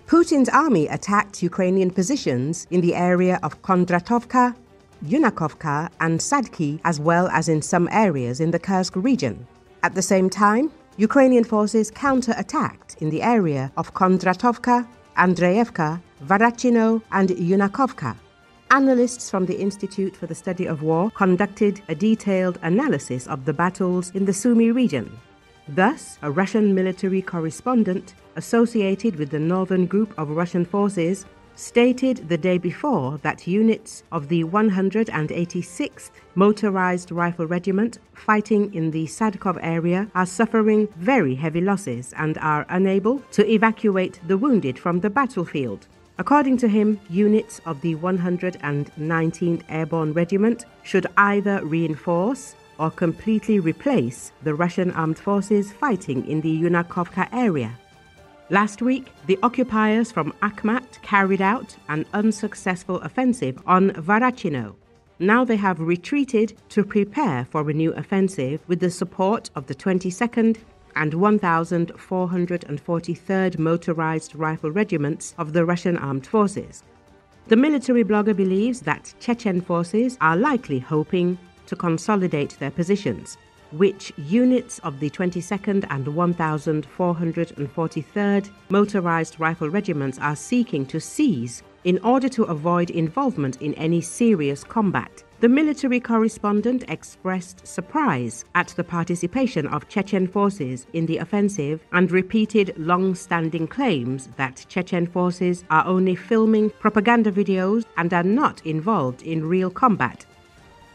Putin's army attacked Ukrainian positions in the area of Kondratovka, Yunakovka and Sadki, as well as in some areas in the Kursk region. At the same time, Ukrainian forces counter-attacked in the area of Kondratovka, Andreevka, Varachino and Yunakovka. Analysts from the Institute for the Study of War conducted a detailed analysis of the battles in the Sumy region. Thus, a Russian military correspondent associated with the northern group of Russian forces stated the day before that units of the 186th Motorized Rifle Regiment fighting in the Sadkov area are suffering very heavy losses and are unable to evacuate the wounded from the battlefield. According to him, units of the 119th Airborne Regiment should either reinforce or completely replace the Russian armed forces fighting in the Yunakovka area. Last week, the occupiers from Akhmat carried out an unsuccessful offensive on Varachino. Now they have retreated to prepare for a new offensive with the support of the 22nd and 1,443rd Motorized Rifle Regiments of the Russian Armed Forces. The military blogger believes that Chechen forces are likely hoping to consolidate their positions, which units of the 22nd and 1,443rd Motorized Rifle Regiments are seeking to seize in order to avoid involvement in any serious combat. The military correspondent expressed surprise at the participation of Chechen forces in the offensive and repeated long-standing claims that Chechen forces are only filming propaganda videos and are not involved in real combat.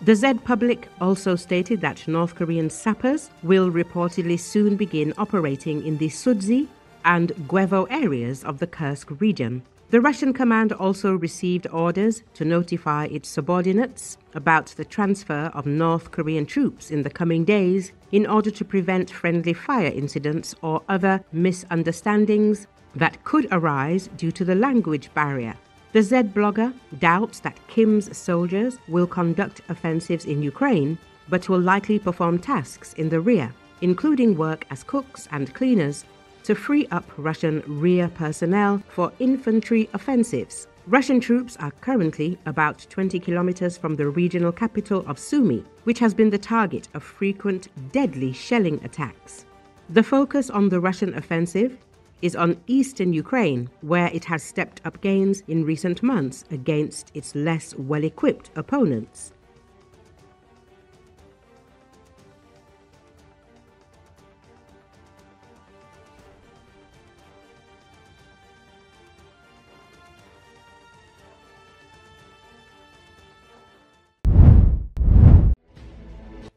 The Z Public also stated that North Korean sappers will reportedly soon begin operating in the Sudzi and Gwevo areas of the Kursk region. The Russian command also received orders to notify its subordinates about the transfer of North Korean troops in the coming days in order to prevent friendly fire incidents or other misunderstandings that could arise due to the language barrier. The Z blogger doubts that Kim's soldiers will conduct offensives in Ukraine, but will likely perform tasks in the rear, including work as cooks and cleaners, to free up Russian rear personnel for infantry offensives. Russian troops are currently about 20 kilometers from the regional capital of Sumy, which has been the target of frequent deadly shelling attacks. The focus on the Russian offensive is on eastern Ukraine, where it has stepped up gains in recent months against its less well-equipped opponents.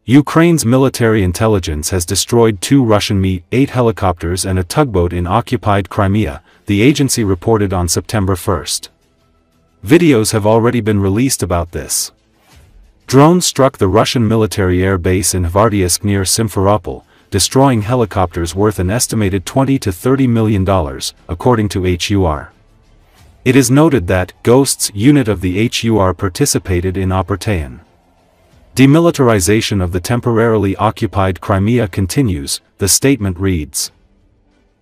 Ukraine's military intelligence has destroyed 2 Russian Mi-8 helicopters and a tugboat in occupied Crimea, the agency reported on September 1st. Videos have already been released about this. Drones struck the Russian military air base in Hvardeysk near Simferopol, destroying helicopters worth an estimated $20 to $30 million, according to HUR. It is noted that Ghost's unit of the HUR participated in Operation. Demilitarization of the temporarily occupied Crimea continues, the statement reads.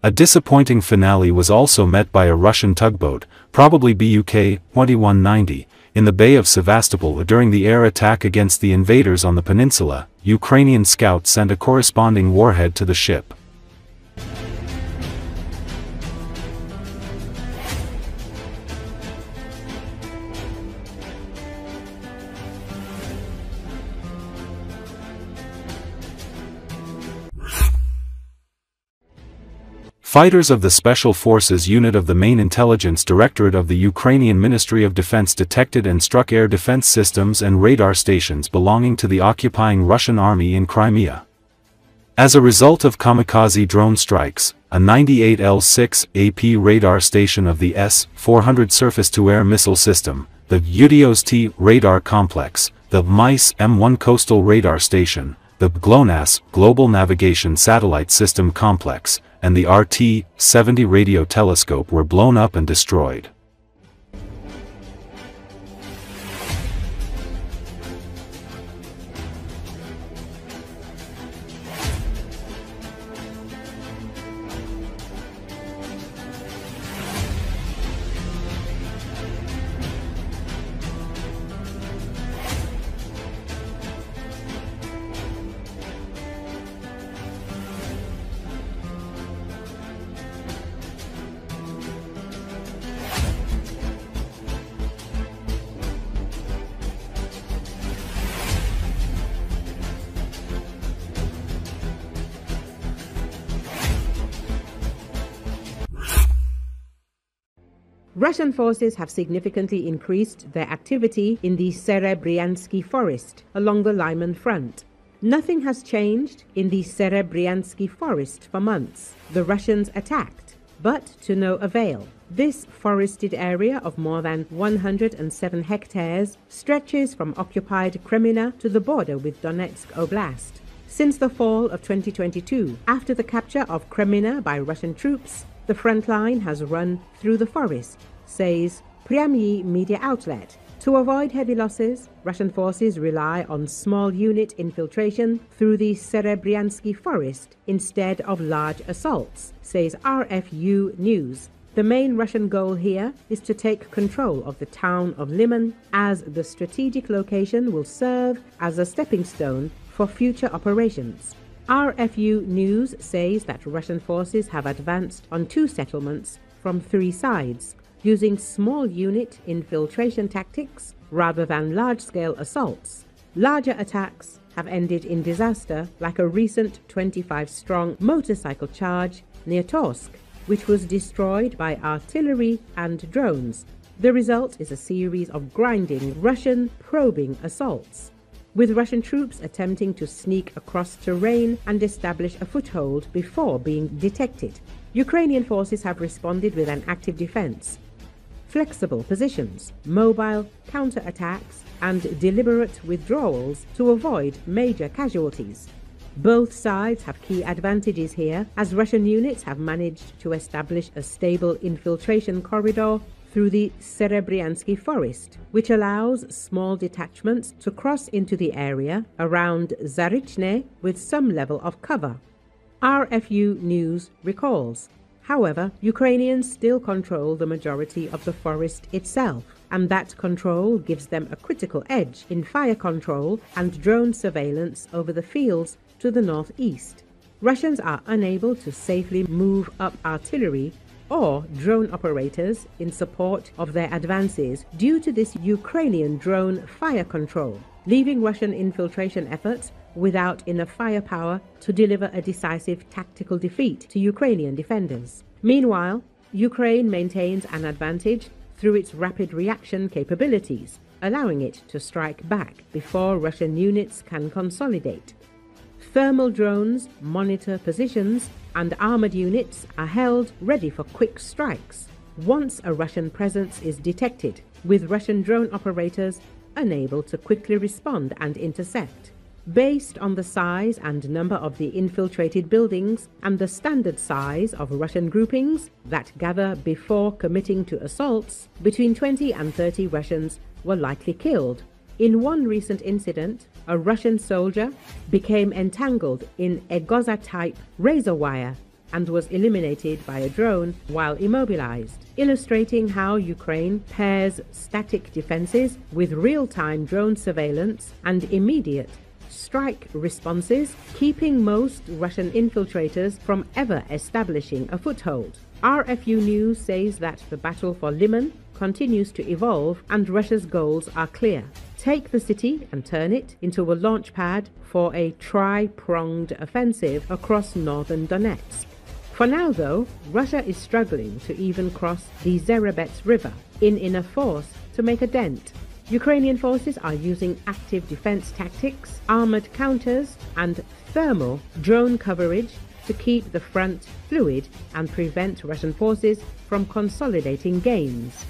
A disappointing finale was also met by a Russian tugboat, probably Buk 2190, in the Bay of Sevastopol during the air attack against the invaders on the peninsula. Ukrainian scouts sent a corresponding warhead to the ship. Fighters of the Special Forces Unit of the Main Intelligence Directorate of the Ukrainian Ministry of Defense detected and struck air defense systems and radar stations belonging to the occupying Russian army in Crimea. As a result of kamikaze drone strikes, a 98L6 AP radar station of the S-400 surface-to-air missile system, the Udios-T radar complex, the MICE M1 coastal radar station, the GLONASS Global Navigation Satellite System complex, and the RT-70 radio telescope were blown up and destroyed. Russian forces have significantly increased their activity in the Serebryansky forest along the Lyman front. Nothing has changed in the Serebryansky forest for months. The Russians attacked, but to no avail. This forested area of more than 107 hectares stretches from occupied Kreminna to the border with Donetsk Oblast. Since the fall of 2022, after the capture of Kreminna by Russian troops, the front line has run through the forest, says Pryamyi media outlet. To avoid heavy losses, Russian forces rely on small unit infiltration through the Serebryansky forest instead of large assaults, says RFU News. The main Russian goal here is to take control of the town of Lyman, as the strategic location will serve as a stepping stone for future operations. RFU News says that Russian forces have advanced on 2 settlements from 3 sides, using small unit infiltration tactics rather than large-scale assaults. Larger attacks have ended in disaster, like a recent 25-strong motorcycle charge near Torsk, which was destroyed by artillery and drones. The result is a series of grinding Russian probing assaults, with Russian troops attempting to sneak across terrain and establish a foothold before being detected. Ukrainian forces have responded with an active defense, flexible positions, mobile counterattacks, and deliberate withdrawals to avoid major casualties. Both sides have key advantages here, as Russian units have managed to establish a stable infiltration corridor through the Serebryansky forest, which allows small detachments to cross into the area around Zarychne with some level of cover. RFU News recalls. However, Ukrainians still control the majority of the forest itself, and that control gives them a critical edge in fire control and drone surveillance over the fields to the northeast. Russians are unable to safely move up artillery or drone operators in support of their advances due to this Ukrainian drone fire control, leaving Russian infiltration efforts without enough firepower to deliver a decisive tactical defeat to Ukrainian defenders. Meanwhile, Ukraine maintains an advantage through its rapid reaction capabilities, allowing it to strike back before Russian units can consolidate. Thermal drones monitor positions, and armored units are held ready for quick strikes once a Russian presence is detected, with Russian drone operators unable to quickly respond and intercept. Based on the size and number of the infiltrated buildings and the standard size of Russian groupings that gather before committing to assaults, between 20 and 30 Russians were likely killed. In one recent incident, a Russian soldier became entangled in a Goza-type razor wire and was eliminated by a drone while immobilized, illustrating how Ukraine pairs static defenses with real-time drone surveillance and immediate strike responses, keeping most Russian infiltrators from ever establishing a foothold. RFU News says that the battle for Lyman continues to evolve and Russia's goals are clear. Take the city and turn it into a launch pad for a tri-pronged offensive across northern Donetsk. For now, though, Russia is struggling to even cross the Zherebets River in enough force to make a dent. Ukrainian forces are using active defense tactics, armored counters, and thermal drone coverage to keep the front fluid and prevent Russian forces from consolidating gains.